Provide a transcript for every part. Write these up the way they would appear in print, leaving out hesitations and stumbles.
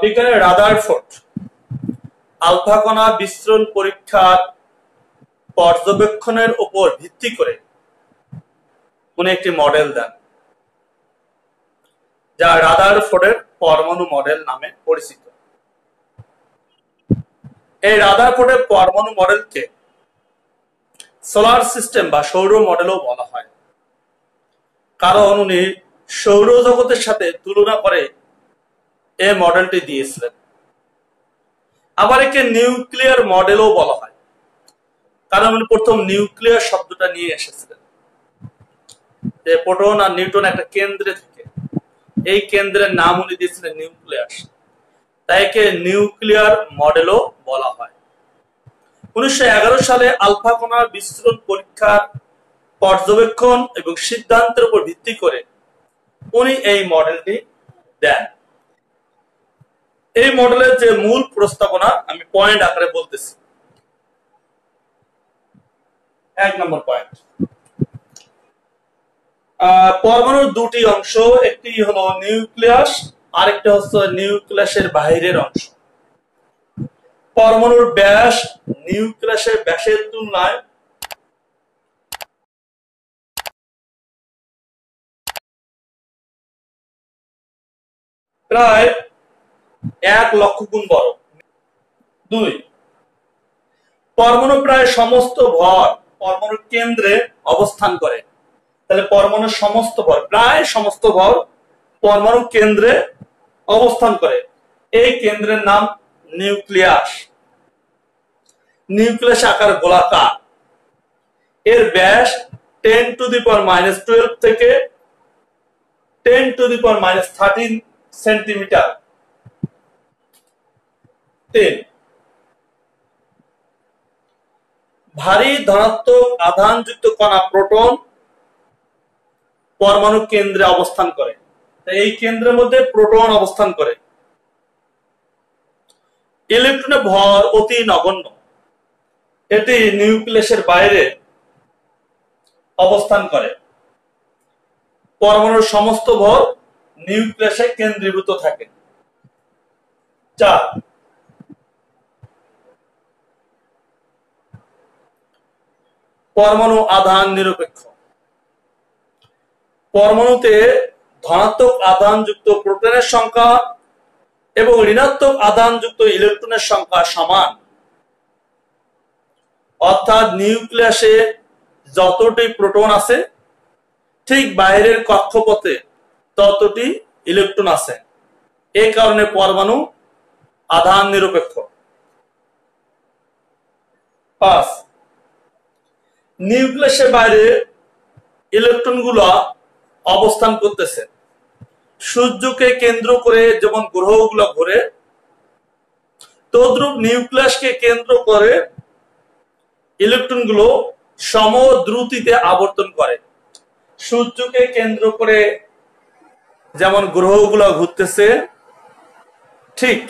বিজ্ঞানী Rutherford alpha কণা বিস্ফোরণ পরীক্ষার পর্যবেক্ষণের উপর ভিত্তি করে উনি একটি মডেল দেন, যা রাদারফোর্ডের পরমাণু মডেল নামে পরিচিত। এই রাদারফোর্ডের পরমাণু মডেলকে সোলার সিস্টেম বা সৌর মডেলও বলা হয়, কারণ উনি সৌরজগতের সাথে তুলনা করে এই মডেলটি দিয়েছিলেন। আবার একে নিউক্লিয়ার মডেলও বলা হয়, কারণ উনি প্রথম নিউক্লিয়ার শব্দটা নিয়ে এসেছিলেন, যে প্রোটন আর নিউট্রন একটা কেন্দ্রে থাকে, এই কেন্দ্রের নাম উনি দিয়েছিলেন নিউক্লিয়াস, তাই একে নিউক্লিয়ার মডেলও বলা হয়। 1911 সালে আলফা কণার বিস্ফোরণ পরীক্ষার পর্যবেক্ষণ এবং সিদ্ধান্তের উপর ভিত্তি করে উনি এই মডেলটি দেন। এই মডেলের যে মূল প্রস্তাবনা আমি পয়েন্ট আকারে বলতেছি। 1 নম্বর পয়েন্ট, পরমাণুর দুটি অংশ, একটি হলো নিউক্লিয়াস, আরেকটা হচ্ছে নিউক্লিয়াসের বাইরের অংশ। পরমাণুর ব্যাস নিউক্লিয়াসের ব্যাসের তুলনায় প্রায় 1 লক্ষ গুণ বড়। 2, পরমাণু প্রায় সমস্ত ভর পরমাণুর কেন্দ্রে অবস্থান করে। তাহলে পরমাণুর সমস্ত ভর, প্রায় সমস্ত ভর পরমাণু কেন্দ্রে অবস্থান করে। এই কেন্দ্রের নাম নিউক্লিয়াস। নিউক্লিয়াস আকার গোলাকার। এর ব্যাস 10⁻⁻12 থেকে 10⁻13 সেন্টিমিটার। 3, ভারী ধনাত্মক আধানযুক্ত কণা প্রোটন পরমাণু কেন্দ্রে অবস্থান করে। এই কেন্দ্রের মধ্যে প্রোটন অবস্থান করে। ইলেকট্রনের ভর অতি নগণ্য, এটি নিউক্লিয়াসের বাইরে অবস্থান করে। পরমাণুর সমস্ত ভর নিউক্লিয়াসে কেন্দ্রীভূত থাকে। 4, পরমাণু আধান নিরপেক্ষ। পরমাণুতে ধনাত্মক আধানযুক্ত প্রোটনের সংখ্যা এবং ঋণাত্মক আধানযুক্ত ইলেকট্রনের সংখ্যা সমান, অর্থাৎ নিউক্লিয়াসে যতটি প্রোটন আছে ঠিক বাইরের কক্ষপথে ততটি ইলেকট্রন আছে। এই কারণে পরমাণু আধান নিরপেক্ষ। 5, নিউক্লিয়াসের বাইরে ইলেকট্রনগুলো অবস্থান করতেছে। সূর্যকে কেন্দ্র করে যেমন গ্রহগুলো ঘোরে, তদ্রূপ নিউক্লিয়াসকে কেন্দ্র করে ইলেকট্রনগুলো সমদ্রুতিতে আবর্তন করে। সূর্যকে কেন্দ্র করে যেমন গ্রহগুলো ঘুরতেছে, ঠিক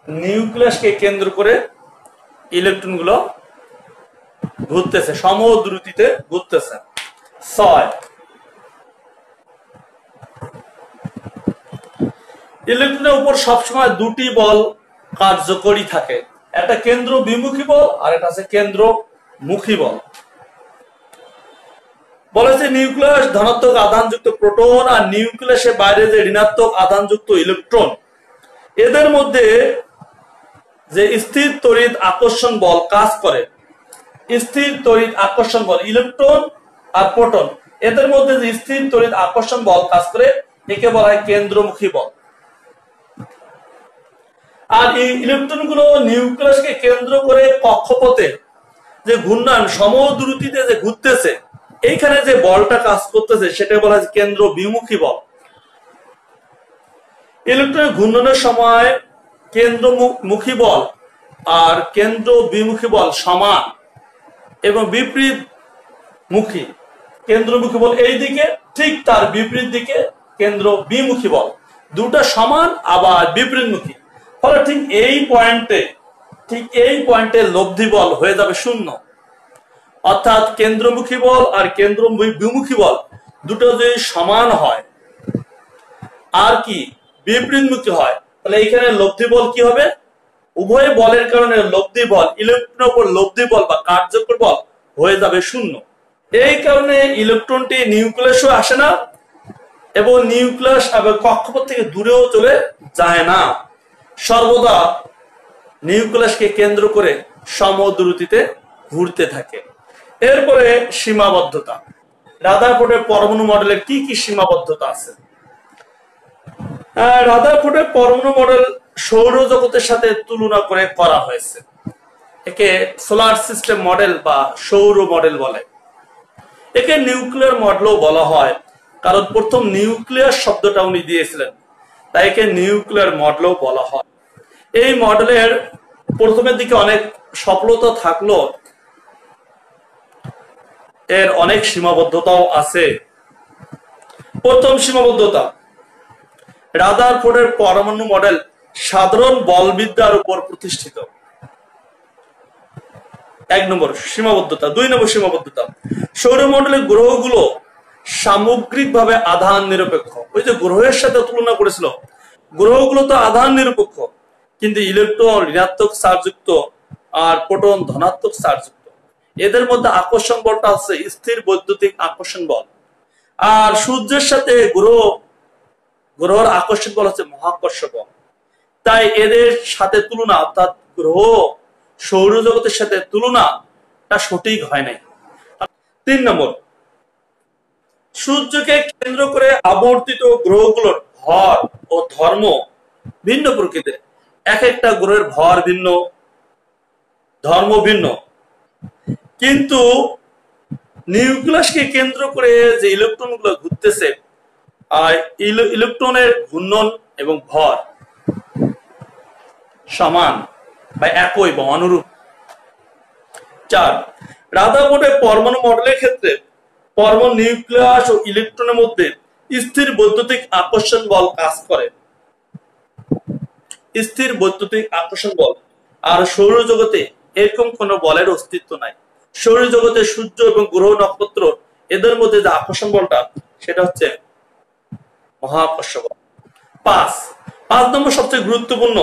নিউক্লিয়াসকে কেন্দ্র করে ইলেকট্রনগুলো ঘুরতেছে, সমদ্রুতিতে ঘুরতেছে। 6, ইলেকট্রনের উপর সবসময় দুটি বল কার্যকরী থাকে, একটা কেন্দ্র বিমুখী বল আর একটা আছে কেন্দ্রমুখী বল। বলেছে নিউক্লিয়াস ধনাত্মক আধানযুক্ত প্রোটন আর নিউক্লিয়াসের বাইরে যে ঋণাত্মক আধানযুক্ত ইলেকট্রন, এদের মধ্যে যে স্থির তড়িৎ আকর্ষণ বল কাজ করে। স্থির তড়িৎ আকর্ষণ বল, ইলেকট্রন আর প্রোটন, এদের মধ্যে যে স্থির তড়িৎ আকর্ষণ বল কাজ করে, একে বলা হয় কেন্দ্রমুখী বল। আর এই ইলেকট্রনগুলো নিউক্লিয়াসকে কেন্দ্র করে কক্ষপথে যে ঘূর্ণন সমদ্রুতিতে যে ঘুরতেছে, এইখানে যে বলটা কাজ করতেছে সেটা বলা হয় কেন্দ্র বিমুখী বল। ইলেকট্রনের ঘূর্ণনের সময় কেন্দ্রমুখী বল আর কেন্দ্র বিমুখী বল সমান এবং বিপরীত মুখী। কেন্দ্রমুখী বল এই দিকে, ঠিক তার বিপরীত দিকে কেন্দ্র বিমুখী বল, দুটা সমান আবার বিপরীতমুখী। ফলে ঠিক এই পয়েন্টে লব্ধি বল হয়ে যাবে 0। অর্থাৎ কেন্দ্রমুখী বল আর কেন্দ্র বিমুখী বল দুটো যদি সমান হয় আর কি বিপরীতমুখী হয়, তাহলে এখানে লব্ধি বল কি হবে? উভয় বলের কারণে লব্ধি বল, ইলেকট্রনের উপর লব্ধি বল বা কার্যকর বল হয়ে যাবে শূন্য। এই কারণে ইলেকট্রনটি নিউক্লিয়াসও আসে না এবং নিউক্লিয়াস আবার কক্ষপথ থেকে দূরেও চলে যায় না, সর্বদা নিউক্লিয়াসকে কেন্দ্র করে সমদূরত্বে ঘুরতে থাকে। এরপরে সীমাবদ্ধতা। রাদারফোর্ডের পরমাণু মডেলের কি কি সীমাবদ্ধতা আছে? রাদারফোর্ডের পরমাণু মডেল সৌরজগতের সাথে তুলনা করে করা হয়েছে। একে সোলার সিস্টেম মডেল বা সৌর মডেল বলে। একে নিউক্লিয়ার মডেলও বলা হয়, কারণ প্রথম নিউক্লিয়ার শব্দটা উনি দিয়েছিলেন, তাই একে নিউক্লিয়ার মডেলও বলা হয়। এই মডেলের প্রথমের দিকে অনেক সফলতা থাকলো, এর অনেক সীমাবদ্ধতাও আছে। প্রথম সীমাবদ্ধতা, রাদারফোর্ডের পরমাণু মডেল সাধারণ বলবিদ্যার উপর প্রতিষ্ঠিত। 1 নম্বর সীমাবদ্ধতা। 2 নম্বর সীমাবদ্ধতা, সৌরমণ্ডলের গ্রহগুলো সামগ্রিকভাবে আধান নিরপেক্ষ। ওই যে গ্রহের সাথে তুলনা করেছিল, গ্রহগুলো তো আধান নিরপেক্ষ, কিন্তু ইলেকট্রন ঋণাত্মক চার্জযুক্ত আর প্রোটন ধনাত্মক চার্জযুক্ত। এদের মধ্যে আকর্ষণ বলটা হচ্ছে স্থির বৈদ্যুতিক আকর্ষণ বল। আর সূর্যের সাথে গ্রহের আকর্ষণ বল হচ্ছে মহাকর্ষ বল। তাই এদের সাথে তুলনা, অর্থাৎ গ্রহ সৌরজগতের সাথে তুলনাটা সঠিক হয় নাই। 3 নম্বর, সূর্যকে কেন্দ্র করে আবর্তিত গ্রহগুলোর ভর ও ধর্ম ভিন্ন প্রকৃতির। এক একটা গ্রহের ভর ভিন্ন, ধর্ম ভিন্ন, কিন্তু নিউক্লিয়াসকে কেন্দ্র করে যে ইলেকট্রনগুলো ঘুরতেছে, ইলেকট্রনের ঘূর্ণন এবং ভর সমান বা একই বা অনুরূপ। 4, রাদারফোর্ডের পরমাণু মডেলের ক্ষেত্রে পরমাণু নিউক্লিয়াস ও ইলেকট্রনের মধ্যে স্থির বৈদ্যুতিক আকর্ষণ বল কাজ করে। স্থির বৈদ্যুতিক আকর্ষণ বল। আর সৌরজগতে এরকম কোন বলের অস্তিত্ব নাই। সৌরজগতে সূর্য এবং গ্রহ নক্ষত্র এদের মধ্যে যে আকর্ষণ বলটা, সেটা হচ্ছে মহাকর্ষ বল। 5 নম্বর সবচেয়ে গুরুত্বপূর্ণ,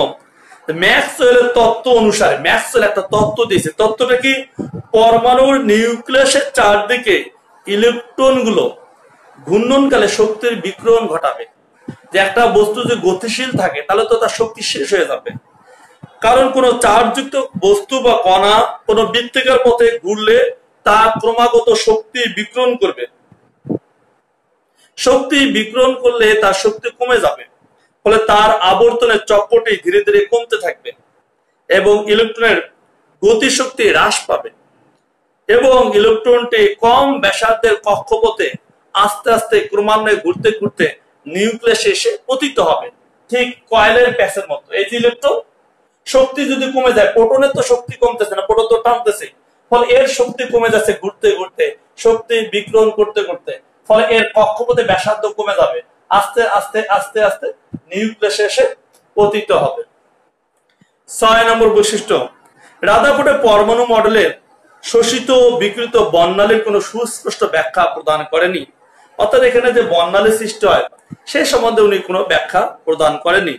ম্যাক্সওয়েলের তত্ত্ব অনুসারে, ম্যাক্সওয়েল একটা তত্ত্ব দিয়েছে। তত্ত্বটা কি? পরমাণুর নিউক্লিয়াসের চারদিকে ইলেকট্রনগুলো ঘূর্ণনকালে শক্তির বিকিরণ ঘটাবে। যে একটা বস্তু যদি গতিশীল থাকে তাহলে তো তার শক্তি শেষ হয়ে যাবে, কারণ কোন চার্জযুক্ত বস্তু বা কণা কোন বৃত্তাকার পথে ঘুরলে তা ক্রমাগত শক্তি বিকিরণ করবে। শক্তি বিকিরণ করলে তার শক্তি কমে যাবে, ফলে তার আবর্তনের চক্রটি ধীরে ধীরে কমতে থাকবে এবং ইলেকট্রনের গতিশক্তি হ্রাস পাবে এবং ইলেকট্রনটি কম ব্যাসার্ধের কক্ষপথে আস্তে আস্তে ক্রমান্বয়ে ঘুরতে ঘুরতে নিউক্লিয়াসে এসে পতিত হবে, ঠিক কয়েলের প্যাচের মতো। এই যে ইলেকট্রন শক্তি যদি কমে যায়, প্রোটনের তো শক্তি কমতেছে না, প্রোটন তো টানতেছে, ফলে এর শক্তি কমে যাচ্ছে ঘুরতে ঘুরতে, শক্তি বিকিরণ করতে করতে, ফলে এর কক্ষপথে ব্যাসার্ধ কমে যাবে, আস্তে আস্তে আস্তে আস্তে নিউক্লিয়াসে এসে পতিত হবে। 6 নম্বর বৈশিষ্ট্য, রাদারফোর্ডের পরমাণু মডেলের শোষিত ও বিকৃত বর্ণালীর কোনো সুস্পষ্ট ব্যাখ্যা প্রদান করেনি। অর্থাৎ এখানে যে বর্ণালী সৃষ্টি হয় সে সম্বন্ধে উনি কোনো ব্যাখ্যা প্রদান করেনি।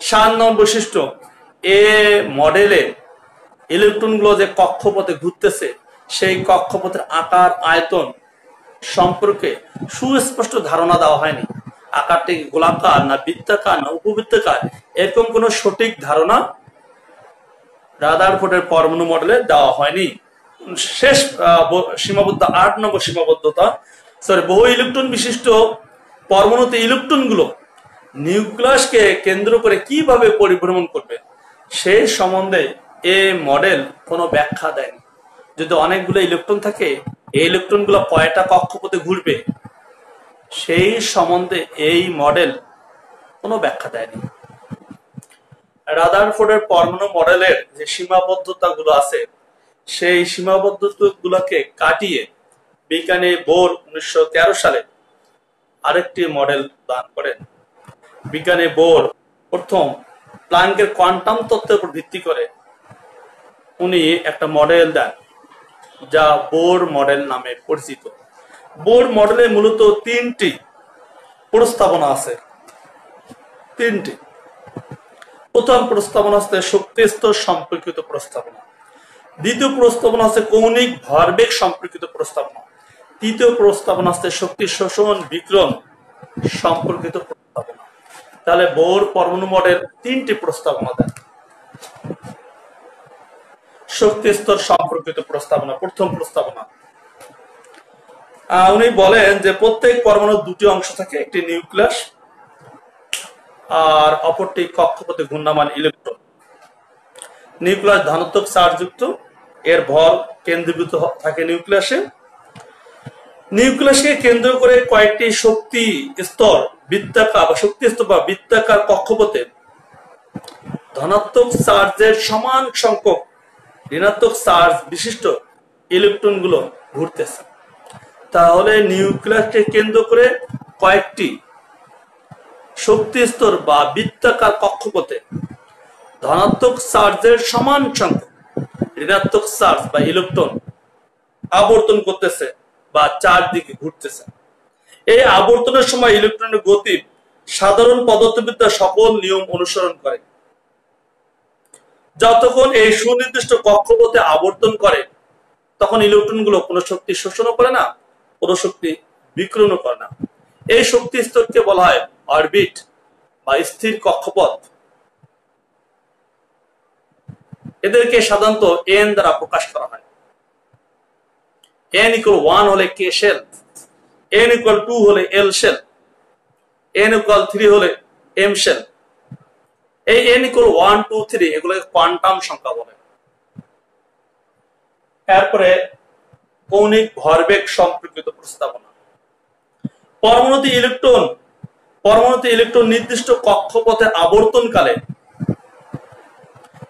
7 নম্বর বৈশিষ্ট্য, এ মডেলে ইলেকট্রনগুলো যে কক্ষপথে ঘুরতেছে সেই কক্ষপথের আকার আয়তন সম্পর্কে সুস্পষ্ট ধারণা দেওয়া হয়নি। আকারটি গোলাকার না বৃত্তাকার না উপবৃত্তাকার, এরকম কোনো সঠিক ধারণা রাদারফোর্ডের পরমাণু মডেলে দেওয়া হয়নি। শেষ সীমাবদ্ধতা, 8 নম্বর সীমাবদ্ধতা, বহু ইলেকট্রন বিশিষ্ট পরমাণুতে ইলেকট্রনগুলো নিউক্লিয়াসকে কেন্দ্র করে কিভাবে পরিভ্রমণ করবে সেই সম্বন্ধে এ মডেল কোনো ব্যাখ্যা দেয়নি। যদি অনেকগুলো ইলেকট্রন থাকে, এই ইলেকট্রনগুলো কয়টা কক্ষপথে ঘুরবে সেই সম্বন্ধে এই মডেল কোনো ব্যাখ্যা দেয়নি। রাদারফোর্ডের পরমাণু মডেলের যে সীমাবদ্ধতা গুলো আছে সেই সীমাবদ্ধতা গুলোকে কাটিয়ে বিজ্ঞানী বোর 1913 সালে আরেকটি মডেল দান করেন। বিজ্ঞানী বোর প্রথম প্ল্যাঙ্কের কোয়ান্টাম তত্ত্বের উপর ভিত্তি করে উনি একটা মডেল দেন যা বোর মডেল নামে পরিচিত। বোর মডেলে মূলত 3টি প্রস্তাবনা আছে। 3টি প্রথম প্রস্তাবনা হচ্ছে শক্তি স্তর সম্পর্কিত প্রস্তাবনা, দ্বিতীয় প্রস্তাবনা হচ্ছে কৌণিক ভরবেগ সম্পর্কিত প্রস্তাবনা, তৃতীয় প্রস্তাবনা হচ্ছে শক্তি শোষণ বিকিরণ সম্পর্কিত প্রস্তাবনা। তাহলে বোর পরমাণু মডেল তিনটি প্রস্তাবনা দেন। শক্তি স্তর সম্পর্কিত প্রস্তাবনা, প্রথম প্রস্তাবনা উনি বলেন যে প্রত্যেক পরমাণুর দুটি অংশ থাকে, একটি নিউক্লিয়াস আর অপরটি কক্ষপথে ঘূর্ণায়মান ইলেকট্রন। নিউক্লিয়াস ধনাত্মক চার্জযুক্ত, এর ভর কেন্দ্রীভূত থাকে নিউক্লিয়াসে। নিউক্লিয়াসকে কেন্দ্র করে কয়েকটি শক্তি স্তর বৃত্তাকার বা শক্তি স্তর বা বৃত্তাকার কক্ষপথে ধনাত্মক চার্জের সমান সংখ্যক ঋণাত্মক চার্জ বিশিষ্ট ইলেকট্রন গুলো ঘুরতেছে। তাহলে নিউক্লিয়াসকে কেন্দ্র করে কয়েকটি শক্তি স্তর বা বৃত্তাকার কক্ষপথে ধনাত্মক চার্জের সমান সংখ্যক ঋণাত্মক চার্জ বা ইলেকট্রন আবর্তন করতেছে বা চারদিকে ঘুরতেছে। এই আবর্তনের সময় ইলেকট্রনের গতি সাধারণ পদার্থবিদ্যার সকল নিয়ম অনুসরণ করে। যতক্ষণ এই সুনির্দিষ্ট কক্ষপথে আবর্তন করে তখন ইলেকট্রনগুলো কোনো শক্তি শোষণও করে না, কোনো শক্তি বিকিরণও করে না। এই শক্তি স্তরকে বলা হয় অরবিট বা স্থির কক্ষপথ। এদেরকে সাধারণত এন দ্বারা প্রকাশ করা হয়। n equal 1 হলে k শেল, n equal 2 হলে l শেল, n equal 3 হলে m শেল। এই n equal 1 2 3 এগুলোকে কোয়ান্টাম সংখ্যা বলে। এরপরে কৌণিক ভরবেগ সম্পর্কিত প্রস্তাবনা। পরমাণুতে ইলেকট্রন নির্দিষ্ট কক্ষপথে আবর্তনকালে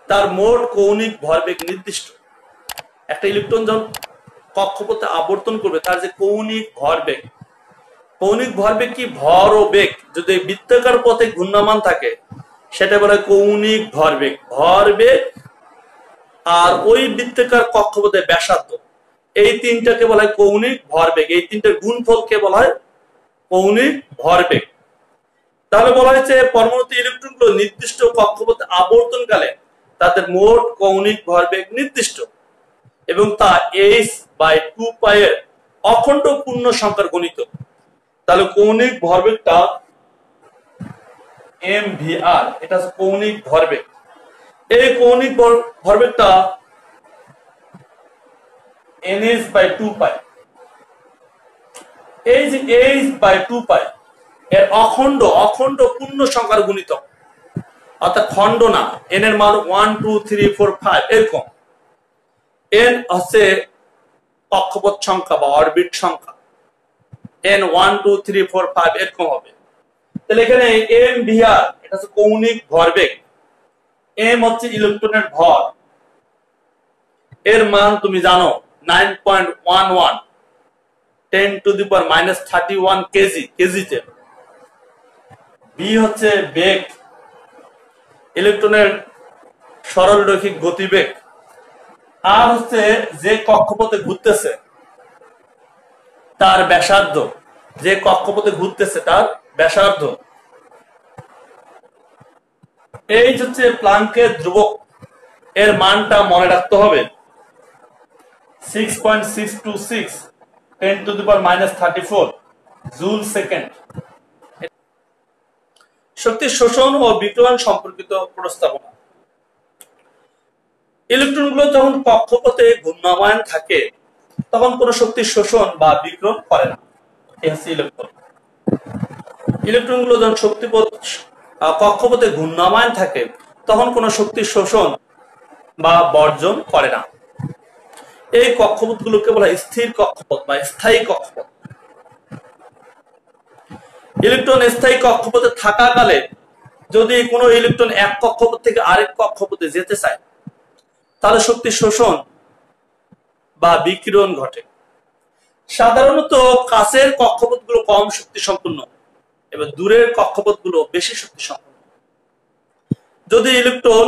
তার মোট কৌণিক ভরবেগ নির্দিষ্ট। একটা ইলেকট্রন যখন কক্ষপথে আবর্তন করবে তার যে কৌণিক ভরবেগ কি ভর ও বেগ যদি বৃত্তাকার পথে ঘূর্ণায়মান থাকে সেটা বলে কৌণিক ভরবেগ আর ওই বৃত্তাকার কক্ষপথে ব্যাসার্ধ, এই তিনটাকে বলা হয় কৌণিক ভরবেগ। এই তিনটার গুণফলকে বলা হয় কৌণিক ভরবেগ। তাহলে বলা হয়েছে পরমাণুতে ইলেকট্রনগুলো নির্দিষ্ট কক্ষপথে আবর্তনকালে তাদের মোট কৌণিক ভরবেগ নির্দিষ্ট এবং তা h/2π এর অখণ্ড পূর্ণ সংখ্যার গণিত। তাহলে কৌণিক ভরবেগটা mvr, এটা হচ্ছে কৌণিক ভরবেগ। এই কৌণিক ভরবেগটা nh/2π, এই যে h/2π এর অখণ্ড পূর্ণ সংখ্যার গুণিতক, অর্থাৎ খণ্ড না। n এর মান 1 2 3 4 5 এরকম। n হচ্ছে কক্ষপথ সংখ্যা বা অরবিট সংখ্যা, n 1 2 3 4 5 এরকম হবে। তাহলে এখানে mvr এটা হচ্ছে কৌণিক ভরবেগ, m হচ্ছে ইলেকট্রনের ভর, এর মান তুমি জানো 9.11 10⁻³ কেজিতে। b হচ্ছে বেগ, ইলেকট্রনের সরলরৈখিক গতিবেগ। আর হচ্ছে যে কক্ষপথে ঘুরতেছে তার ব্যাসার্ধ, যে কক্ষপথে ঘুরতেছে তার ব্যাসার্ধ। এই হচ্ছে প্লাঙ্কের ধ্রুবক, এর মানটা মনে রাখতে হবে 6.626 10⁻³ জুল সেকেন্ড। শক্তি শোষণ ও বিকিরণ সম্পর্কিত প্রস্তাবনা। ইলেকট্রনগুলো যখন কক্ষপথে ঘূর্ণায়মান থাকে তখন কোনো শক্তি শোষণ বা বিকিরণ করে না। ইলেকট্রনগুলো যখন কক্ষপথে ঘূর্ণায়মান থাকে তখন কোনো শক্তি শোষণ বা বর্জন করে না। এই কক্ষপথগুলোকে বলা হয় স্থির কক্ষপথ বা স্থায়ী কক্ষপথ। ইলেকট্রন স্থায়ী কক্ষপথে থাকাকালে যদি কোনো ইলেকট্রন এক কক্ষপথ থেকে আরেক কক্ষপথে যেতে চায় তাহলে শক্তি শোষণ বা বিকিরণ ঘটে। সাধারণত কাছের কক্ষপথগুলো কম শক্তি সম্পন্ন এবং দূরের কক্ষপথগুলো বেশি শক্তি সম্পন্ন। যদি ইলেকট্রন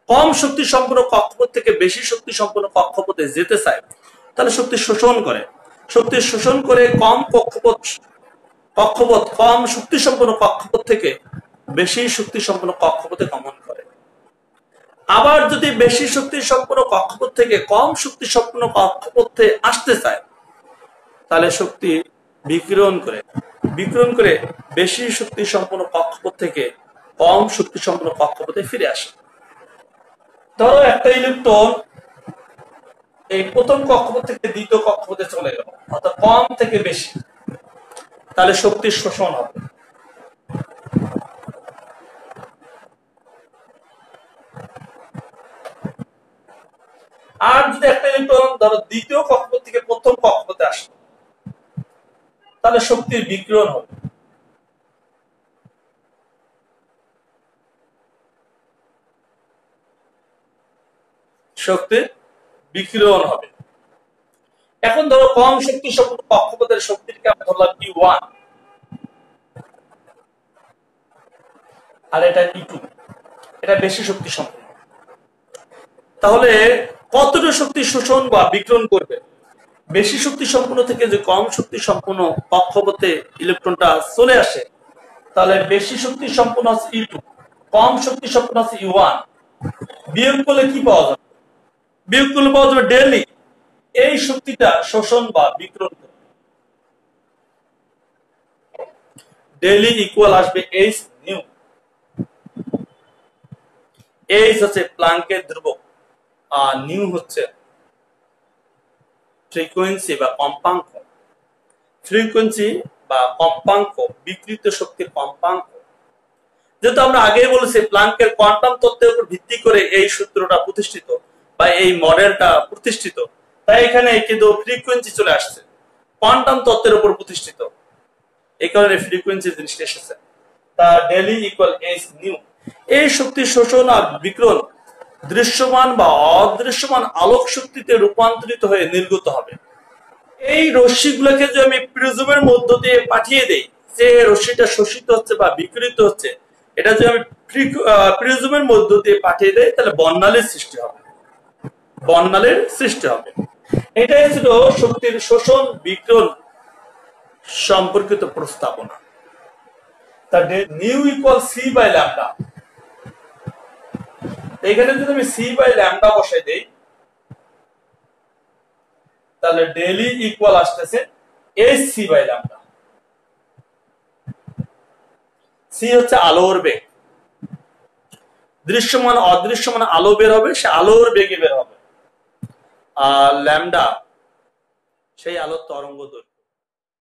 কম শক্তি সম্পন্ন কক্ষপথ থেকে বেশি শক্তি সম্পন্ন কক্ষপথে যেতে চায় তাহলে শক্তি শোষণ করে কম শক্তি সম্পন্ন কক্ষপথ থেকে বেশি শক্তি সম্পন্ন কক্ষপথে গমন করে। আবার যদি বেশি শক্তি সম্পন্ন কক্ষপথ থেকে কম শক্তি সম্পন্ন কক্ষপথে আসতে চায়, তাহলে শক্তি বিকিরণ করে বেশি শক্তি সম্পন্ন কক্ষপথ থেকে কম শক্তি সম্পন্ন কক্ষপথে ফিরে আসে। ধরো একটা ইলেকট্রন এই প্রথম কক্ষপথ থেকে দ্বিতীয় কক্ষপথে চলে গেল, অর্থাৎ কম থেকে বেশি, তাহলে শক্তির শোষণ হবে। আর যদি একটা ইলেকট্রন ধরো দ্বিতীয় কক্ষপথ থেকে প্রথম কক্ষপথে আসে, তাহলে শক্তির বিকিরণ হবে। শক্তির বিকিরণ হবে। এখন ধরো কম শক্তি সম্পন্ন কক্ষপথের শক্তিকে আমরা ধরলাম E1 আর এটা E2, এটা বেশি শক্তি সম্পন্ন। তাহলে কতটা শক্তি শোষণ বা বিকিরণ করবে? বেশি শক্তি সম্পন্ন থেকে যে কম শক্তি সম্পন্ন কক্ষপথে ইলেকট্রনটা চলে আসে, তাহলে বেশি শক্তি সম্পন্ন আছে E2, কম শক্তি সম্পন্ন আছে E1। বিয়োগ করলে কি পাওয়া যাবে? বিয়োগ করলে পাওয়া যাবে ডেলি এই শক্তিটা শোষণ বা বিকিরণ করবে। ডেলি ইকুয়াল আসবে এইচ নিউ। এইচ হচ্ছে প্লাঙ্কের ধ্রুবক আর নিউ হচ্ছে ফ্রিকোয়েন্সি বা কম্পাঙ্ক। ফ্রিকোয়েন্সি বা কম্পাঙ্ক বিকৃত শক্তির কম্পাঙ্ক। যেহেতু আমরা আগেই বলেছি প্লাঙ্কের কোয়ান্টাম তত্ত্বের উপর ভিত্তি করে এই সূত্রটা প্রতিষ্ঠিত বা এই মডেলটা প্রতিষ্ঠিত, তাই এখানে কিন্তু ফ্রিকোয়েন্সি চলে আসছে, কোয়ান্টাম তত্ত্বের উপর প্রতিষ্ঠিত, এই কারণে ফ্রিকোয়েন্সি জিনিসটা এসেছে। তা ডেলি ইকুয়াল এইচ নিউ। এই শক্তি শোষণ আর বিকিরণ দৃশ্যমান বা অদৃশ্যমান আলোক শক্তিতে রূপান্তরিত হয়ে নির্গত হবে। এই রশ্মিগুলোকে যদি আমি প্রিজমের মধ্য দিয়ে পাঠিয়ে দেই, যে রশ্মিটা শোষিত হচ্ছে বা বিকিরিত হচ্ছে, এটা যদি আমি প্রিজমের মধ্য দিয়ে পাঠিয়ে দেই, তাহলে বর্ণালীর সৃষ্টি হবে। এটাই ছিল শক্তির শোষণ বিকিরণ সম্পর্কিত প্রস্তাবনা। তাহলে nu equal c by lambda. এখানে যদি আমি সি বাই ল্যামডা বসাই দেই, তাহলে ডেলি ইকুয়াল আসতেছে h c by lambda. C হচ্ছে আলোর বেগ। দৃশ্যমান অদৃশ্যমান আলো বের হবে, সে আলোর বেগে বের হবে। আর ল্যামডা সেই আলোর তরঙ্গ দৈর্ঘ্য।